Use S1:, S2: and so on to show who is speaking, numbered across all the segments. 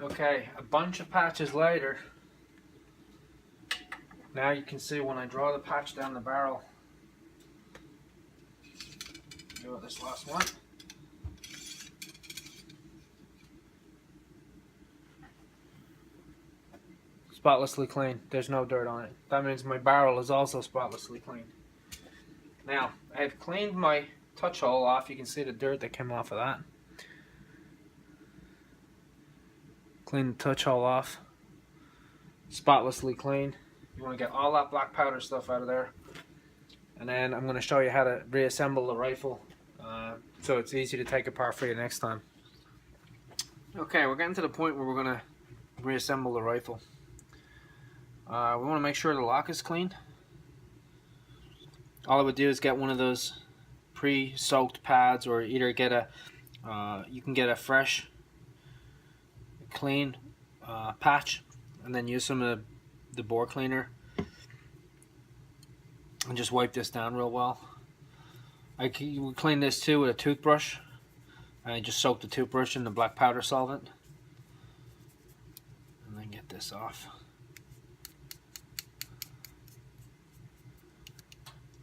S1: Okay, a bunch of patches later, now you can see when I draw the patch down the barrel. Do this last one. Spotlessly clean. There's no dirt on it. That means my barrel is also spotlessly clean. Now, I've cleaned my touch hole off. You can see the dirt that came off of that. Clean the touch hole off. Spotlessly clean. You want to get all that black powder stuff out of there. And then I'm going to show you how to reassemble the rifle so it's easy to take apart for you next time. Okay, we're getting to the point where we're going to reassemble the rifle. We want to make sure the lock is clean. All I would do is get one of those pre-soaked pads, or either get a you can get a fresh, clean patch, and then use some of the bore cleaner and just wipe this down real well. I can clean this too with a toothbrush. I just soak the toothbrush in the black powder solvent and then get this off.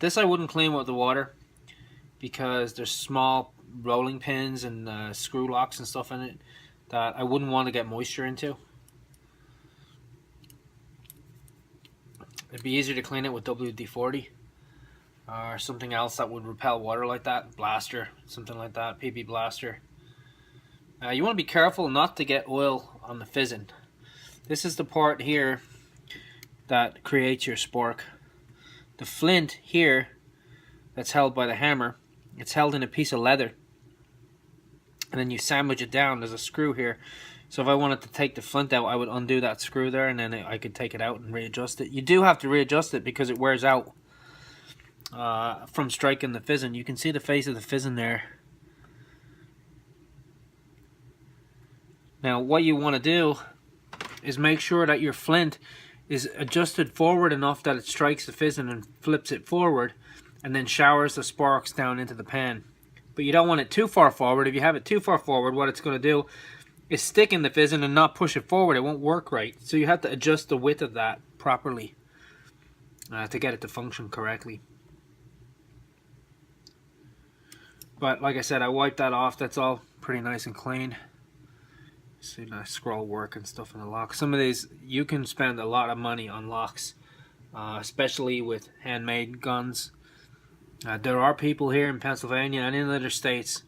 S1: This I wouldn't clean with the water because there's small rolling pins and screw locks and stuff in it that I wouldn't want to get moisture into. It'd be easier to clean it with WD-40 or something else that would repel water like that, blaster, something like that, PP blaster. You want to be careful not to get oil on the fizzing. This is the part here that creates your spork. The flint here that's held by the hammer, it's held in a piece of leather, and then you sandwich it down. There's a screw here, so if I wanted to take the flint out, I would undo that screw there, and then I could take it out and readjust it. You do have to readjust it because it wears out from striking the fizzing. You can see the face of the fizzing there. Now what you want to do is make sure that your flint is adjusted forward enough that it strikes the fizzing and flips it forward, and then showers the sparks down into the pan. But you don't want it too far forward. If you have it too far forward, what it's going to do is stick in the fizzing and not push it forward. It won't work right. So you have to adjust the width of that properly to get it to function correctly. But like I said, I wiped that off. That's all pretty nice and clean. See the scroll work and stuff in the lock. Some of these, you can spend a lot of money on locks, especially with handmade guns. There are people here in Pennsylvania and in other states,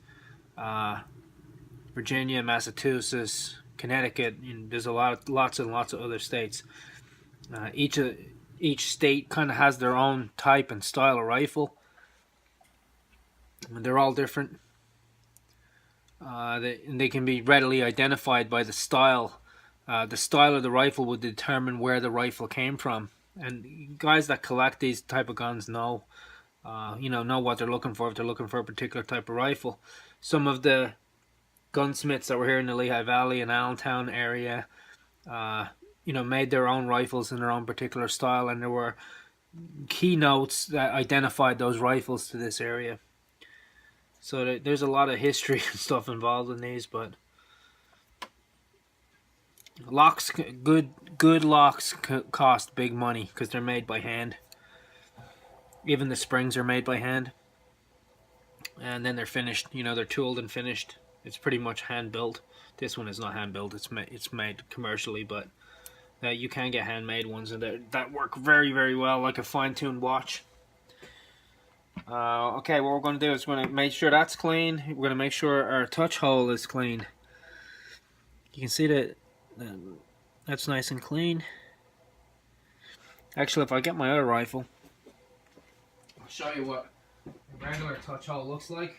S1: Virginia, Massachusetts, Connecticut. There's lots and lots of other states. Each state kind of has their own type and style of rifle. And they're all different. They can be readily identified by the style. The style of the rifle would determine where the rifle came from. And guys that collect these type of guns know what they're looking for if they're looking for a particular type of rifle. Some of the gunsmiths that were here in the Lehigh Valley and Allentown area, made their own rifles in their own particular style, and there were keynotes that identified those rifles to this area. So there's a lot of history and stuff involved in these, but locks, good locks cost big money because they're made by hand. Even the springs are made by hand, and then they're finished. They're tooled and finished. It's pretty much hand built. This one is not hand built. It's made commercially, but you can get handmade ones, and that work very, very well, like a fine-tuned watch. Okay, what we're going to do is we're going to make sure that's clean. We're going to make sure our touch hole is clean. You can see that that's nice and clean. Actually, if I get my other rifle, I'll show you what a regular touch hole looks like.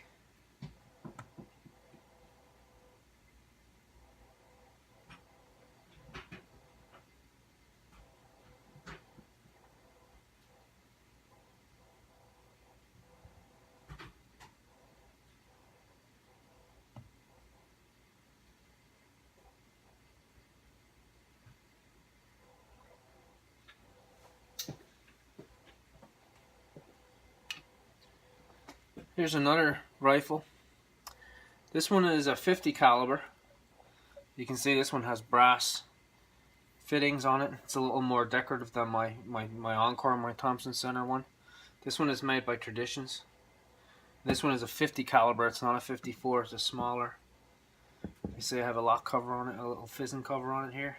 S1: Here's another rifle. This one is a 50 caliber. You can see this one has brass fittings on it. It's a little more decorative than my Encore, my Thompson Center one. This one is made by Traditions. This one is a 50 caliber. It's not a 54. It's a smaller. You see I have a lock cover on it, a little fizzing cover on it here.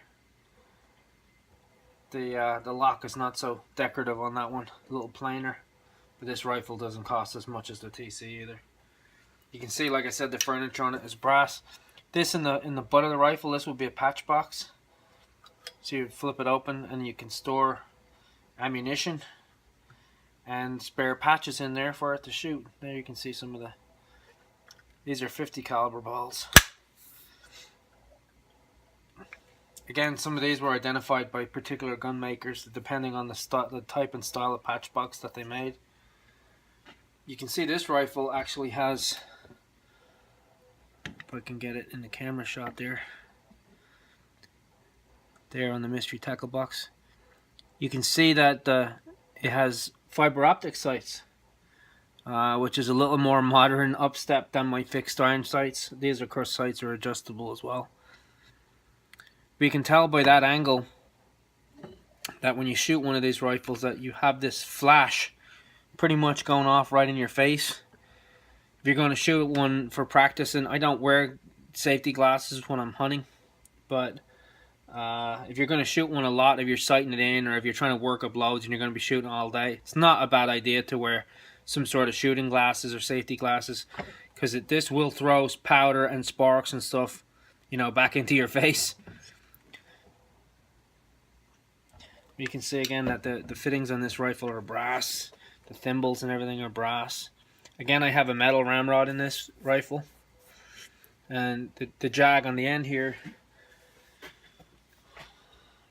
S1: The lock is not so decorative on that one, a little plainer. But this rifle doesn't cost as much as the TC either. You can see, like I said, the furniture on it is brass. This in the butt of the rifle, this will be a patch box. So you flip it open and you can store ammunition and spare patches in there for it to shoot. There you can see some of the, these are 50 caliber balls. Again, some of these were identified by particular gun makers depending on the type and style of patch box that they made. You can see this rifle actually has, if I can get it in the camera shot there on the mystery tackle box, you can see that it has fiber optic sights, which is a little more modern upstep than my fixed iron sights. These, of course, sights are adjustable as well. But you can tell by that angle that when you shoot one of these rifles that you have this flash pretty much going off right in your face. If you're going to shoot one for practicing, I don't wear safety glasses when I'm hunting, but if you're going to shoot one a lot, if you're sighting it in, or if you're trying to work up loads and you're going to be shooting all day, it's not a bad idea to wear some sort of shooting glasses or safety glasses, because this will throw powder and sparks and stuff, you know, back into your face. You can see again that the fittings on this rifle are brass. The thimbles and everything are brass. Again, I have a metal ramrod in this rifle, and the jag on the end here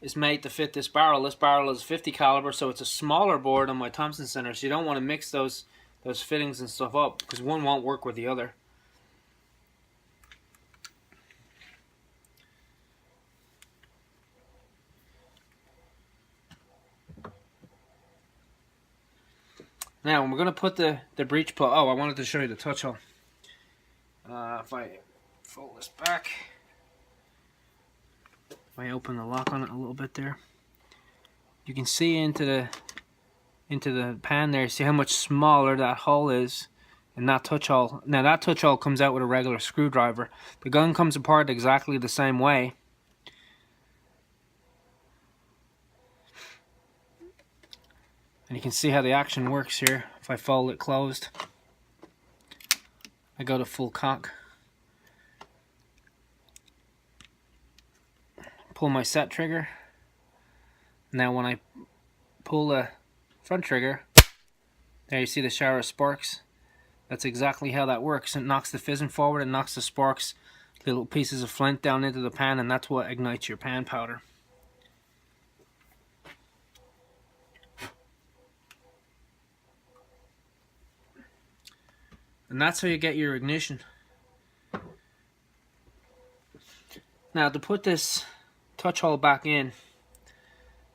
S1: is made to fit this barrel. This barrel is 50 caliber, so it's a smaller bore than my Thompson Center. So you don't want to mix those fittings and stuff up, because one won't work with the other. Now we're going to put the breech plug. Oh, I wanted to show you the touch hole. If I fold this back, if I open the lock on it a little bit there, you can see into the pan there. See how much smaller that hole is, and that touch hole. Now that touch hole comes out with a regular screwdriver. The gun comes apart exactly the same way. And you can see how the action works here. If I fold it closed, I go to full cock. Pull my set trigger. Now when I pull the front trigger, there you see the shower of sparks. That's exactly how that works. It knocks the fizzing forward, and knocks the sparks, little pieces of flint down into the pan, and that's what ignites your pan powder. And that's how you get your ignition. Now to put this touch hole back in,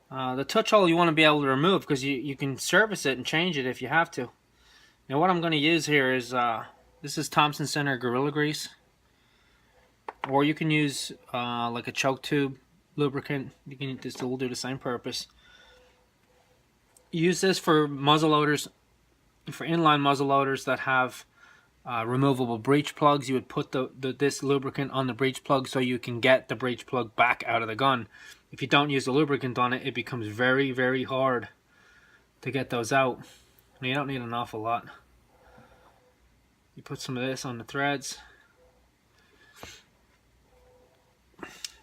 S1: the touch hole you want to be able to remove, because you can service it and change it if you have to. Now what I'm going to use here is, this is Thompson Center Gorilla Grease. Or you can use like a choke tube lubricant. This will do the same purpose. Use this for muzzleloaders, for inline muzzleloaders that have removable breech plugs. You would put this lubricant on the breech plug so you can get the breech plug back out of the gun. If you don't use the lubricant on it, it becomes very, very hard to get those out. And you don't need an awful lot. You put some of this on the threads.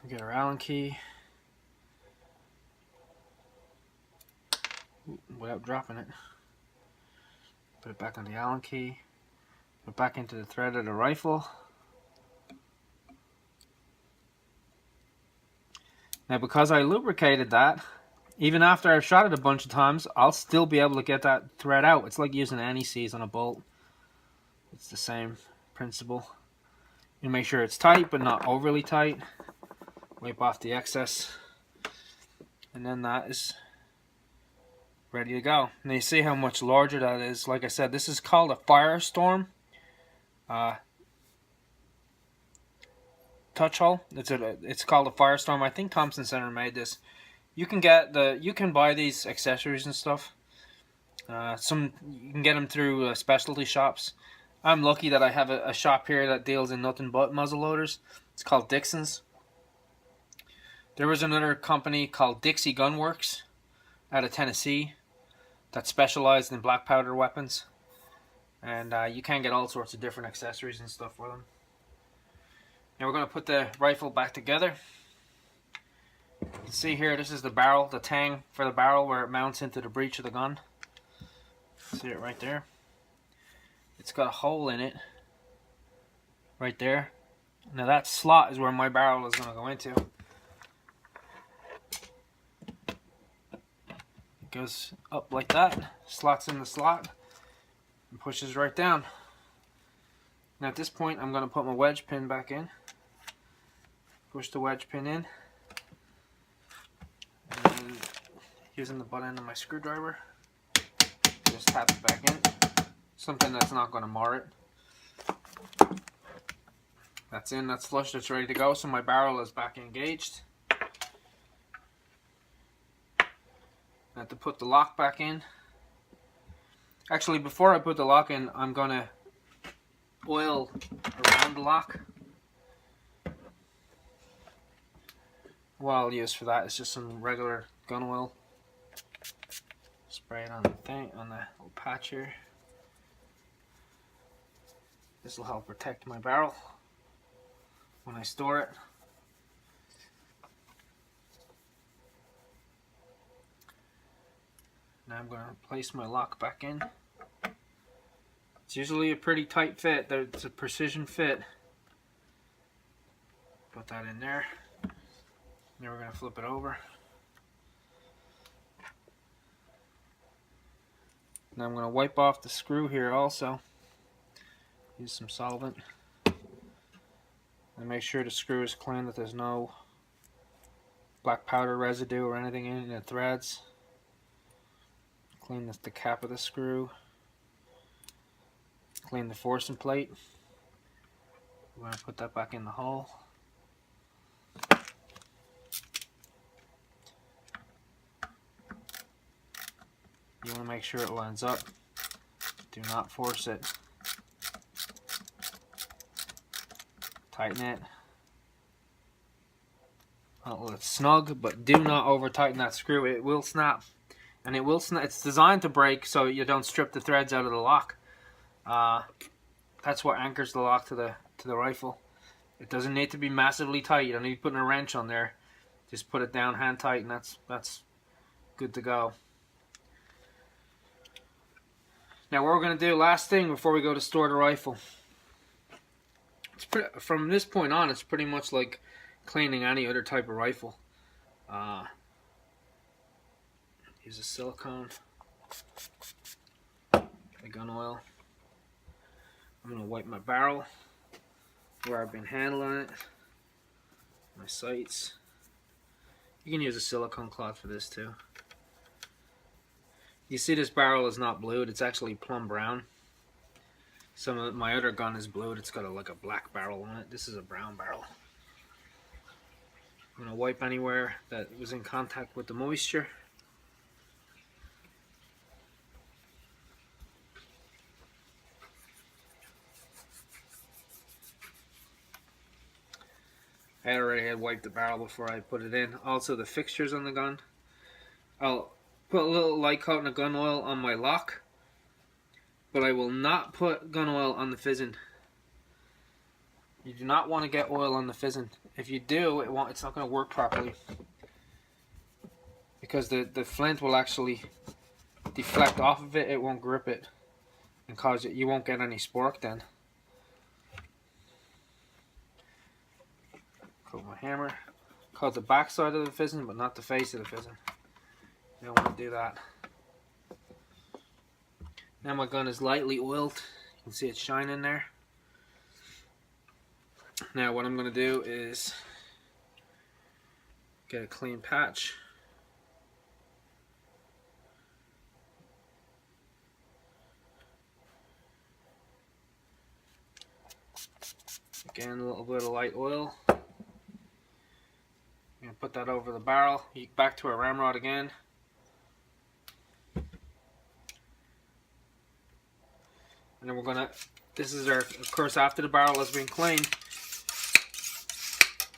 S1: We get our Allen key without dropping it. Put it back on the Allen key. Put it back into the thread of the rifle. Now because I lubricated that, even after I've shot it a bunch of times, I'll still be able to get that thread out. It's like using anti-seize on a bolt. It's the same principle. You make sure it's tight but not overly tight. Wipe off the excess. And then that is ready to go. Now you see how much larger that is. Like I said, this is called a Firestorm. touch hole. It's called a Firestorm. I think Thompson Center made this. You can buy these accessories and stuff. Some you can get them through specialty shops. I'm lucky that I have a shop here that deals in nothing but muzzle loaders. It's called Dixon's. There was another company called Dixie Gun Works out of Tennessee that specialized in black powder weapons, and you can get all sorts of different accessories and stuff for them. Now we're going to put the rifle back together. You can see here, this is the barrel, the tang for the barrel where it mounts into the breech of the gun. See it right there? It's got a hole in it right there. Now that slot is where my barrel is going to go into. It goes up like that, slots in the slot, and pushes right down. Now at this point I'm going to put my wedge pin back in. Push the wedge pin in. And using the butt end of my screwdriver, just tap it back in. Something that's not going to mar it. That's in, that's flush, that's ready to go. So my barrel is back engaged. I have to put the lock back in. Actually, before I put the lock in, I'm going to oil around the lock. What I'll use for that is just some regular gun oil. Spray it on the thing, on the little patch here. This will help protect my barrel when I store it. Now I'm going to place my lock back in. It's usually a pretty tight fit. It's a precision fit. Put that in there. Now we're going to flip it over. Now I'm going to wipe off the screw here also. Use some solvent. And make sure the screw is clean, that there's no black powder residue or anything in the threads. Clean the cap of the screw. Clean the forcing plate. We're going to put that back in the hole. You want to make sure it lines up. Do not force it. Tighten it. Well, it's snug, but do not over tighten that screw. It will snap. And it will snap. It's designed to break so you don't strip the threads out of the lock. That's what anchors the lock to the rifle. It doesn't need to be massively tight. You don't need to put a wrench on there. Just put it down hand tight, and that's good to go. Now what we're going to do, last thing before we go to store the rifle. From this point on, it's pretty much like cleaning any other type of rifle. Use a silicone, the gun oil. I'm going to wipe my barrel where I've been handling it, my sights. You can use a silicone cloth for this too. You see this barrel is not blued, it's actually plum brown. My other gun is blued, it's got like a black barrel on it. This is a brown barrel. I'm going to wipe anywhere that was in contact with the moisture. I already had wiped the barrel before I put it in. Also the fixtures on the gun. I'll put a little light coating of gun oil on my lock, but I will not put gun oil on the fizzing. You do not want to get oil on the fizzing. If you do, it's not going to work properly, because the flint will actually deflect off of it. It won't grip it and cause it. You won't get any spork then. Coat my hammer. Coat the back side of the fizzing, but not the face of the fizzing. You don't want to do that. Now my gun is lightly oiled. You can see it shining there. Now what I'm going to do is get a clean patch. Again, a little bit of light oil. put that over the barrel. Back to our ramrod again. And then we're gonna, this is our, of course, after the barrel has been cleaned,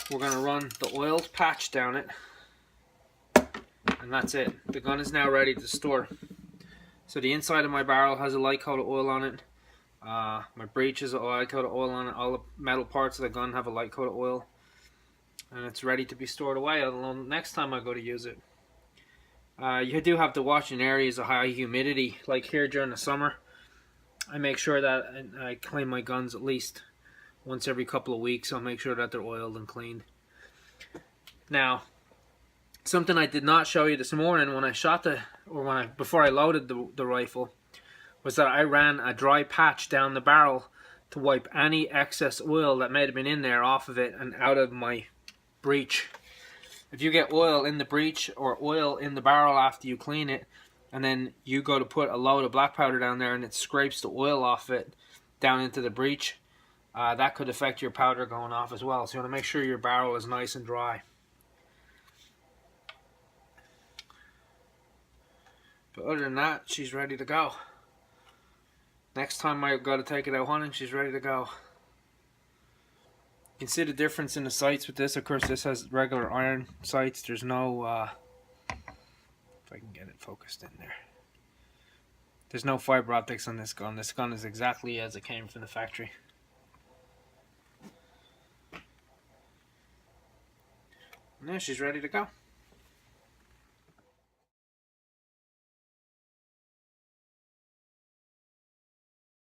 S1: we're gonna run the oil patch down it. And that's it. The gun is now ready to store. So the inside of my barrel has a light coat of oil on it. My breech has a light coat of oil on it. All the metal parts of the gun have a light coat of oil. And it's ready to be stored away next time I go to use it. You do have to watch in areas of high humidity, like here during the summer. I make sure that I clean my guns at least once every couple of weeks. I'll make sure that they're oiled and cleaned. Now, something I did not show you this morning when I shot before I loaded the rifle, was that I ran a dry patch down the barrel to wipe any excess oil that may have been in there off of it and out of my breech. If you get oil in the breech or oil in the barrel after you clean it, and then you go to put a load of black powder down there and it scrapes the oil off it down into the breech, that could affect your powder going off as well. So you want to make sure your barrel is nice and dry. But other than that, she's ready to go. Next time I got to take it out hunting, she's ready to go. You can see the difference in the sights with this. Of course, this has regular iron sights. There's no, if I can get it focused in there. There's no fiber optics on this gun. This gun is exactly as it came from the factory. And now she's ready to go.